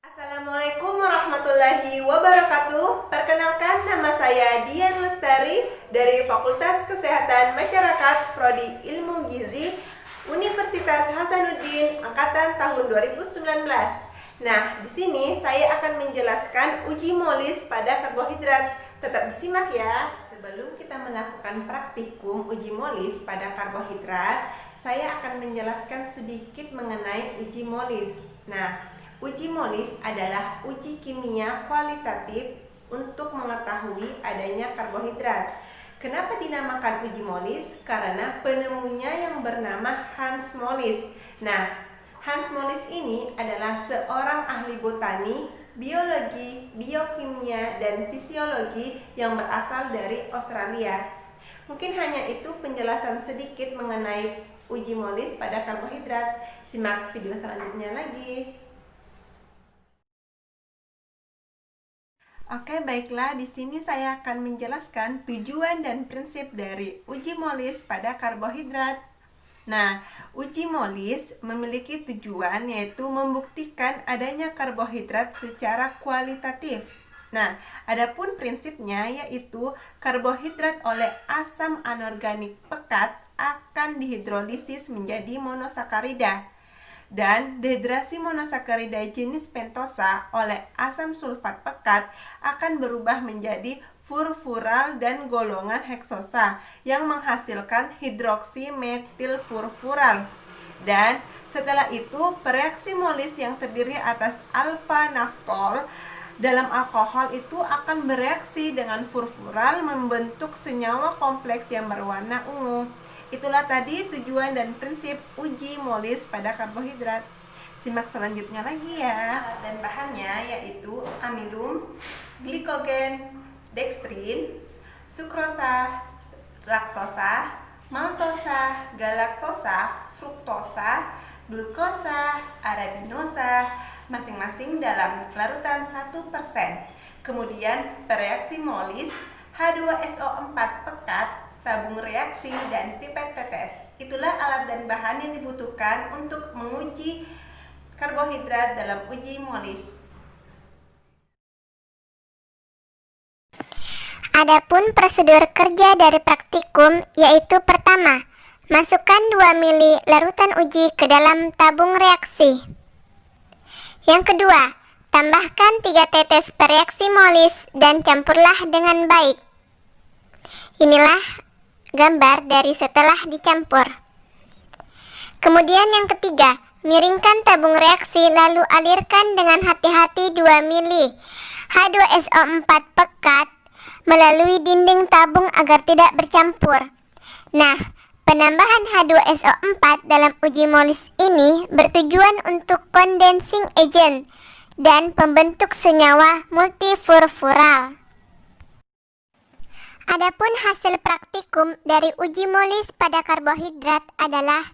Assalamualaikum warahmatullahi wabarakatuh. Perkenalkan, nama saya Dian Lestari dari Fakultas Kesehatan Masyarakat Prodi Ilmu Gizi Universitas Hasanuddin angkatan tahun 2019. Nah, di sini saya akan menjelaskan uji molis pada karbohidrat. Tetap disimak ya. Sebelum kita melakukan praktikum uji molis pada karbohidrat, saya akan menjelaskan sedikit mengenai uji molis. Nah, uji molis adalah uji kimia kualitatif untuk mengetahui adanya karbohidrat. Kenapa dinamakan uji molis? Karena penemunya yang bernama Hans Molis. Nah, Hans Molis ini adalah seorang ahli botani, biologi, biokimia, dan fisiologi yang berasal dari Australia. Mungkin hanya itu penjelasan sedikit mengenai uji molis pada karbohidrat. Simak video selanjutnya lagi. Oke, baiklah, di sini saya akan menjelaskan tujuan dan prinsip dari uji molis pada karbohidrat. Nah, uji molis memiliki tujuan yaitu membuktikan adanya karbohidrat secara kualitatif. Nah, adapun prinsipnya yaitu karbohidrat oleh asam anorganik pekat akan dihidrolisis menjadi monosakarida. Dan dehidrasi monosakarida jenis pentosa oleh asam sulfat pekat akan berubah menjadi furfural dan golongan heksosa yang menghasilkan hidroksi metil furfural. Dan setelah itu reaksi molis yang terdiri atas alfa naftol dalam alkohol itu akan bereaksi dengan furfural membentuk senyawa kompleks yang berwarna ungu. Itulah tadi tujuan dan prinsip uji molis pada karbohidrat. Simak selanjutnya lagi ya. Dan bahannya yaitu amilum, glikogen, dextrin, sukrosa, laktosa, maltosa, galaktosa, fruktosa, glukosa, arabinosa, masing-masing dalam larutan 1%. Kemudian bereaksi molis H2SO4 pekat, tabung reaksi, dan pipet tetes. Itulah alat dan bahan yang dibutuhkan untuk menguji karbohidrat dalam uji molis. Adapun prosedur kerja dari praktikum yaitu pertama, masukkan 2 mili larutan uji ke dalam tabung reaksi. Yang kedua, tambahkan 3 tetes reaksi molis dan campurlah dengan baik. Inilah gambar dari setelah dicampur. Kemudian yang ketiga, miringkan tabung reaksi lalu alirkan dengan hati-hati 2 mili H2SO4 pekat melalui dinding tabung agar tidak bercampur. Nah, penambahan H2SO4 dalam uji molis ini bertujuan untuk condensing agent dan pembentuk senyawa multifurfural. Adapun hasil praktikum dari uji molis pada karbohidrat adalah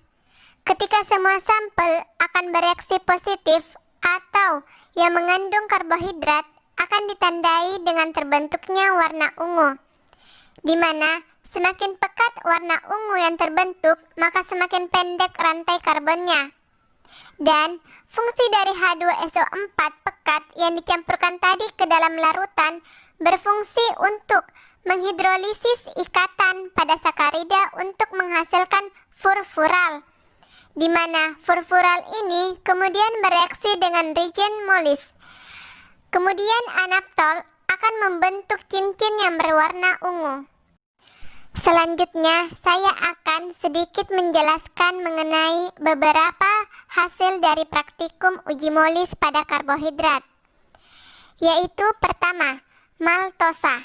ketika semua sampel akan bereaksi positif atau yang mengandung karbohidrat akan ditandai dengan terbentuknya warna ungu, di mana semakin pekat warna ungu yang terbentuk, maka semakin pendek rantai karbonnya. Dan fungsi dari H2SO4 pekat yang dicampurkan tadi ke dalam larutan berfungsi untuk menghidrolisis ikatan pada sakarida untuk menghasilkan furfural, di mana furfural ini kemudian bereaksi dengan reagen molis. Kemudian anaptol akan membentuk cincin yang berwarna ungu. Selanjutnya, saya akan sedikit menjelaskan mengenai beberapa hasil dari praktikum uji molis pada karbohidrat, yaitu pertama, maltosa,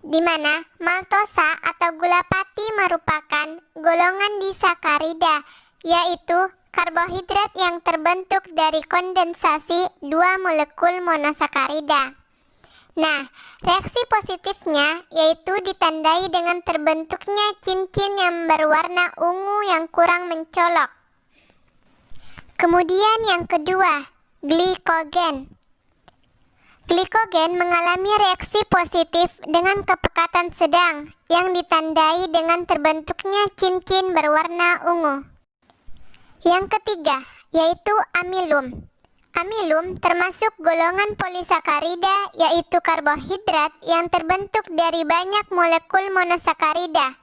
di mana maltosa atau gula pati merupakan golongan disakarida, yaitu karbohidrat yang terbentuk dari kondensasi 2 molekul monosakarida. Nah, reaksi positifnya yaitu ditandai dengan terbentuknya cincin yang berwarna ungu yang kurang mencolok. Kemudian yang kedua, glikogen. Glikogen mengalami reaksi positif dengan kepekatan sedang yang ditandai dengan terbentuknya cincin berwarna ungu. Yang ketiga, yaitu amilum. Amilum termasuk golongan polisakarida, yaitu karbohidrat yang terbentuk dari banyak molekul monosakarida.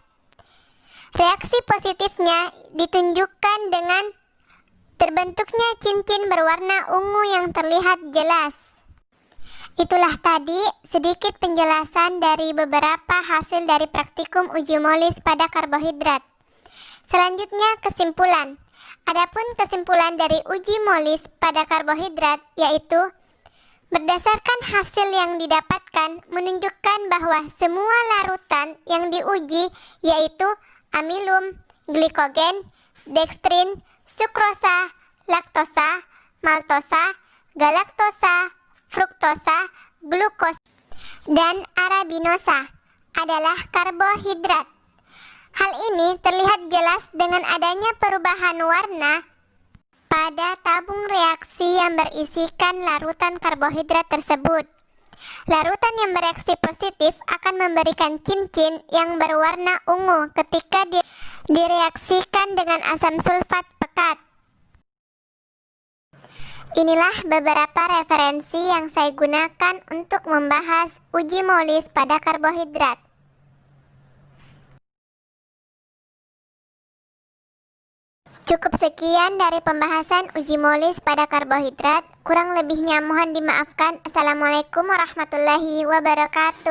Reaksi positifnya ditunjukkan dengan terbentuknya cincin berwarna ungu yang terlihat jelas. Itulah tadi sedikit penjelasan dari beberapa hasil dari praktikum uji molis pada karbohidrat. Selanjutnya kesimpulan. Adapun kesimpulan dari uji molis pada karbohidrat yaitu berdasarkan hasil yang didapatkan menunjukkan bahwa semua larutan yang diuji yaitu amilum, glikogen, dekstrin, sukrosa, laktosa, maltosa, galaktosa, fruktosa, glukosa, dan arabinosa adalah karbohidrat. Hal ini terlihat jelas dengan adanya perubahan warna pada tabung reaksi yang berisikan larutan karbohidrat tersebut. Larutan yang bereaksi positif akan memberikan cincin yang berwarna ungu ketika direaksikan dengan asam sulfat pekat. Inilah beberapa referensi yang saya gunakan untuk membahas uji molis pada karbohidrat. Cukup sekian dari pembahasan uji molis pada karbohidrat. Kurang lebihnya mohon dimaafkan. Assalamualaikum warahmatullahi wabarakatuh.